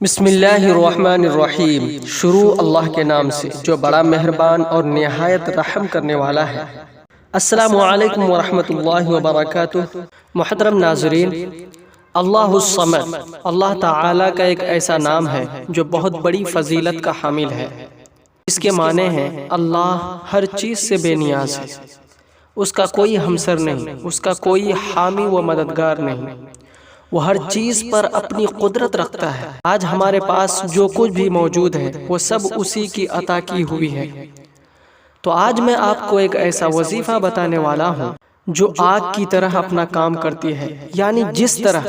بسم اللہ الرحمن الرحیم۔ شروع اللہ کے نام سے جو بڑا مہربان اور نہایت رحم کرنے والا ہے۔ السلام علیکم ورحمۃ اللہ وبرکاتہ۔ محترم ناظرین، اللہ الصمد اللہ تعالیٰ کا ایک ایسا نام ہے جو بہت بڑی فضیلت کا حامل ہے۔ اس کے معنی ہیں اللہ ہر چیز سے بے نیاز ہے، اس کا کوئی ہمسر نہیں، اس کا کوئی حامی و مددگار نہیں، وہ ہر چیز پر اپنی قدرت رکھتا ہے۔ آج ہمارے پاس جو کچھ بھی موجود ہے وہ سب اسی کی عطا کی ہوئی ہے۔ تو آج میں آپ کو ایک ایسا وظیفہ بتانے والا ہوں جو آگ کی طرح اپنا کام کرتی ہے، یعنی جس طرح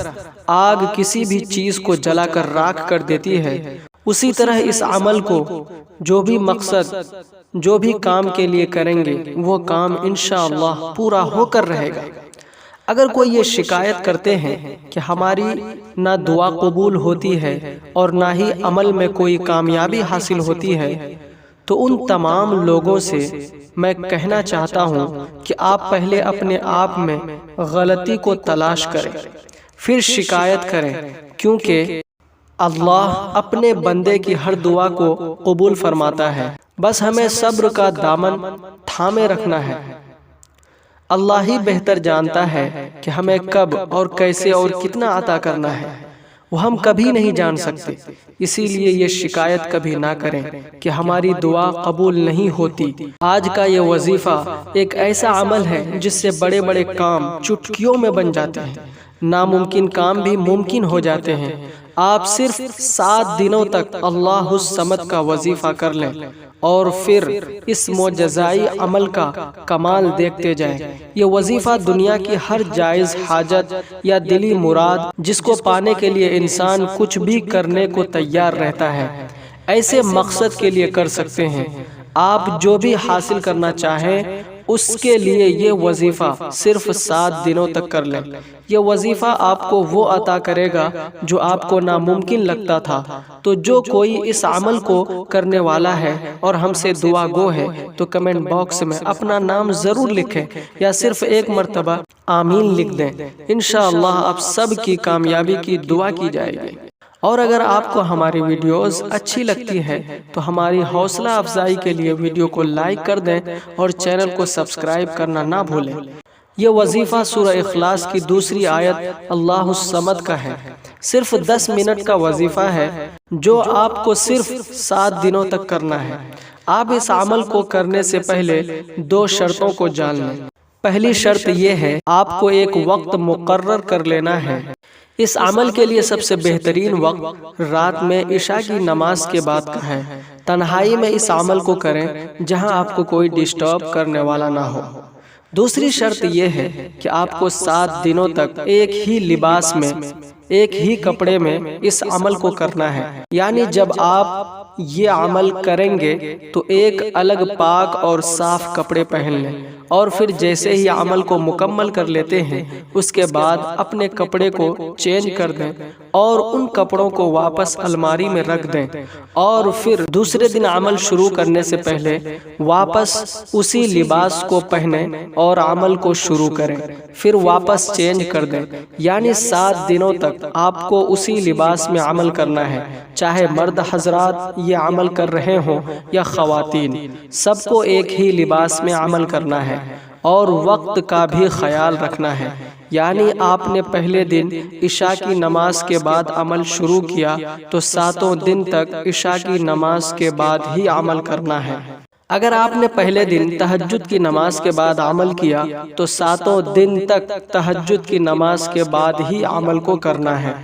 آگ کسی بھی چیز کو جلا کر راکھ کر دیتی ہے، اسی طرح اس عمل کو جو بھی مقصد جو بھی کام کے لیے کریں گے وہ کام انشاءاللہ پورا ہو کر رہے گا۔ اگر کوئی یہ شکایت کرتے ہیں کہ ہماری نہ دعا قبول ہوتی ہے اور نہ ہی عمل میں کوئی کامیابی حاصل ہوتی ہے، تو ان تمام لوگوں سے میں کہنا چاہتا ہوں کہ آپ پہلے اپنے آپ میں غلطی کو تلاش کریں، پھر شکایت کریں، کیونکہ اللہ اپنے بندے کی ہر دعا کو قبول فرماتا ہے۔ بس ہمیں صبر کا دامن تھامے رکھنا ہے۔ اللہ ہی بہتر جانتا ہے کہ ہمیں کب اور کیسے اور کتنا عطا کرنا ہے، وہ ہم کبھی نہیں جان سکتے۔ اسی لیے یہ شکایت کبھی نہ کریں کہ ہماری دعا قبول نہیں ہوتی۔ آج کا یہ وظیفہ ایک ایسا عمل ہے جس سے بڑے بڑے کام چٹکیوں میں بن جاتے ہیں، ناممکن کام بھی ممکن ہو جاتے ہیں۔ آپ صرف 7 دنوں تک اللہ الصمد کا وظیفہ کر لیں اور پھر اس معجزائی عمل کا کمال دیکھتے جائیں۔ یہ وظیفہ دنیا کی ہر جائز حاجت یا دلی مراد جس کو پانے کے لیے انسان کچھ بھی کرنے کو تیار رہتا ہے، ایسے مقصد کے لیے کر سکتے ہیں۔ آپ جو بھی حاصل کرنا چاہیں اس کے لیے یہ وظیفہ صرف 7 دنوں تک کر لیں۔ یہ وظیفہ آپ کو وہ عطا کرے گا جو آپ کو ناممکن لگتا تھا۔ تو جو کوئی اس عمل کو کرنے والا ہے اور ہم سے دعا گو ہے تو کمنٹ باکس میں اپنا نام ضرور لکھیں یا صرف ایک مرتبہ آمین لکھ دیں۔ انشاءاللہ آپ سب کی کامیابی کی دعا کی جائے گی۔ اور اگر آپ کو ہماری ویڈیوز اچھی لگتی ہے تو ہماری حوصلہ افزائی کے لیے ویڈیو کو لائک کر دیں اور چینل کو سبسکرائب کرنا نہ بھولیں۔ یہ وظیفہ سورہ اخلاص کی 2 آیت اللہ الصمد کا ہے۔ صرف 10 منٹ کا وظیفہ ہے جو آپ کو صرف 7 دنوں تک کرنا ہے۔ آپ اس عمل کو کرنے سے پہلے 2 شرطوں کو جان لیں۔ پہلی شرط یہ ہے آپ کو ایک وقت مقرر کر لینا ہے۔ اس عمل کے لیے سب سے بہترین وقت رات میں عشاء کی نماز کے بعد کا ہے۔ تنہائی میں اس عمل کو کریں جہاں آپ کو کوئی ڈسٹرب کرنے والا نہ ہو۔ دوسری شرط یہ ہے کہ آپ کو 7 دنوں تک ایک ہی لباس میں ایک ہی کپڑے میں اس عمل کو کرنا ہے، یعنی جب آپ یہ عمل کریں گے تو ایک الگ پاک اور صاف کپڑے پہن لیں، اور پھر جیسے ہی عمل کو مکمل کر لیتے ہیں اس کے بعد اپنے کپڑے کو چینج کر دیں اور ان کپڑوں کو واپس الماری میں رکھ دیں، اور پھر دوسرے دن عمل شروع کرنے سے پہلے واپس اسی لباس کو پہنیں اور عمل کو شروع کریں، پھر واپس چینج کر دیں۔ یعنی 7 دنوں تک آپ کو اسی لباس میں عمل کرنا ہے، چاہے مرد حضرات یہ عمل کر رہے ہوں یا خواتین، سب کو ایک ہی لباس میں عمل کرنا ہے۔ اور وقت کا بھی خیال رکھنا ہے، یعنی آپ نے پہلے دن عشاء کی نماز کے بعد عمل شروع کیا تو 7 دن تک عشاء کی نماز کے بعد ہی عمل کرنا ہے۔ اگر آپ نے پہلے دن تہجد کی نماز کے بعد عمل کیا تو 7 دن تک تہجد کی نماز کے بعد ہی عمل کو کرنا ہے۔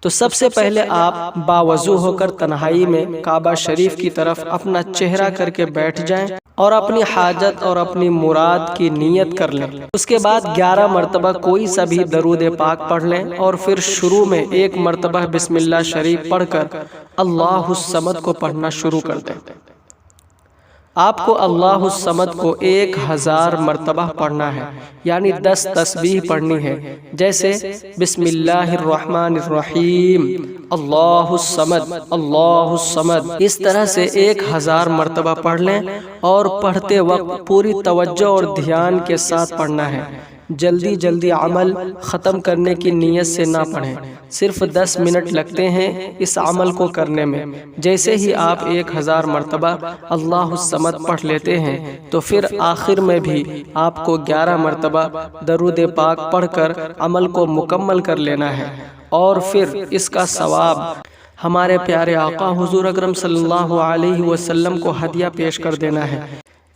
تو سب سے پہلے آپ باوضو ہو کر تنہائی میں کعبہ شریف کی طرف اپنا چہرہ کر کے بیٹھ جائیں اور اپنی حاجت اور اپنی مراد کی نیت کر لیں۔ اس کے بعد 11 مرتبہ کوئی سا بھی درود پاک پڑھ لیں اور پھر شروع میں 1 مرتبہ بسم اللہ شریف پڑھ کر اللہ الصمد کو پڑھنا شروع کر دیں۔ آپ کو اللہ الصمد کو 1000 مرتبہ پڑھنا ہے، یعنی 10 تسبیح پڑھنی ہے، جیسے بسم اللہ الرحمن الرحیم، اللہ الصمد، اللہ الصمد، اس طرح سے 1000 مرتبہ پڑھ لیں اور پڑھتے وقت پوری توجہ اور دھیان کے ساتھ پڑھنا ہے۔ جلدی جلدی عمل ختم کرنے کی نیت سے نہ پڑھیں، صرف 10 منٹ لگتے ہیں اس عمل کو کرنے میں۔ جیسے ہی آپ 1000 مرتبہ اللہ الصمد پڑھ لیتے ہیں تو پھر آخر میں بھی آپ کو 11 مرتبہ درود پاک پڑھ کر عمل کو مکمل کر لینا ہے، اور پھر اس کا ثواب ہمارے پیارے آقا حضور اکرم صلی اللہ علیہ وسلم کو ہدیہ پیش کر دینا ہے۔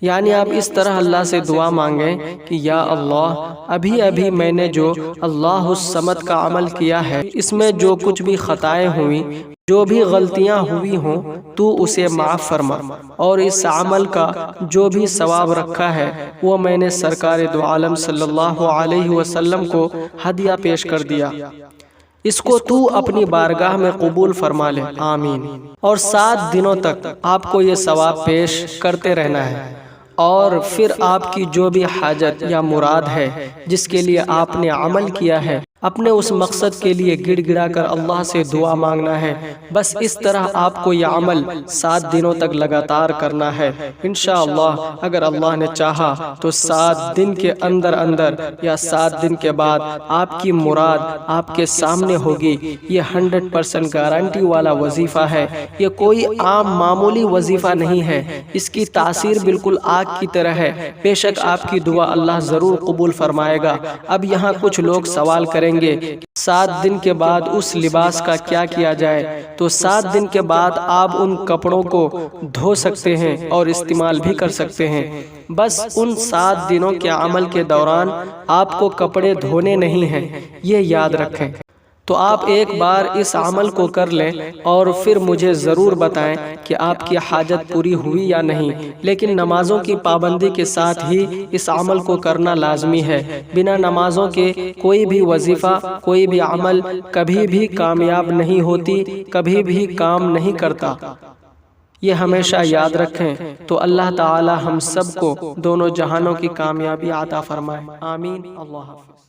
یعنی آپ اس طرح اللہ سے دعا مانگیں کہ یا اللہ، ابھی ابھی میں نے جو اللہ الصمد کا عمل کیا ہے، اس میں جو کچھ بھی خطائیں ہوئیں، جو بھی غلطیاں ہوئی ہوں، تو اسے معاف فرما، اور اس عمل کا جو بھی ثواب رکھا ہے وہ میں نے سرکار دو عالم صلی اللہ علیہ وسلم کو ہدیہ پیش کر دیا، اس کو تو اپنی بارگاہ میں قبول فرما لے، آمین۔ اور 7 دنوں تک آپ کو یہ ثواب پیش کرتے رہنا ہے، اور پھر آپ کی جو بھی حاجت یا مراد ہے جس کے لیے آپ نے عمل کیا ہے، اپنے اس مقصد کے لیے گڑ گڑا کر اللہ سے دعا مانگنا ہے۔ بس اس طرح آپ کو یہ عمل 7 دنوں تک لگاتار کرنا ہے۔ انشاءاللہ اگر اللہ نے چاہا تو 7 دن کے اندر اندر یا 7 دن کے بعد آپ کی مراد آپ کے سامنے ہوگی۔ یہ 100% گارنٹی والا وظیفہ ہے، یہ کوئی عام معمولی وظیفہ نہیں ہے، اس کی تاثیر بالکل آگ کی طرح ہے۔ بے شک آپ کی دعا اللہ ضرور قبول فرمائے گا۔ اب یہاں کچھ لوگ سوال کریں گے 7 دن کے بعد اس لباس کا کیا کیا جائے؟ تو 7 دن کے بعد آپ ان کپڑوں کو دھو سکتے ہیں اور استعمال بھی کر سکتے ہیں۔ بس ان 7 دنوں کے عمل کے دوران آپ کو کپڑے دھونے نہیں ہیں، یہ یاد رکھیں۔ تو آپ ایک بار اس عمل کو کر لیں اور پھر مجھے ضرور بتائیں کہ آپ کی حاجت پوری ہوئی یا نہیں۔ لیکن نمازوں کی پابندی کے ساتھ ہی اس عمل کو کرنا لازمی ہے۔ بنا نمازوں کے کوئی بھی وظیفہ، کوئی بھی عمل کبھی بھی کامیاب نہیں ہوتی، کبھی بھی کام نہیں کرتا۔ یہ ہمیشہ یاد رکھیں۔ تو اللہ تعالی ہم سب کو دونوں جہانوں کی کامیابی عطا فرمائے، آمین۔ اللہ حافظ۔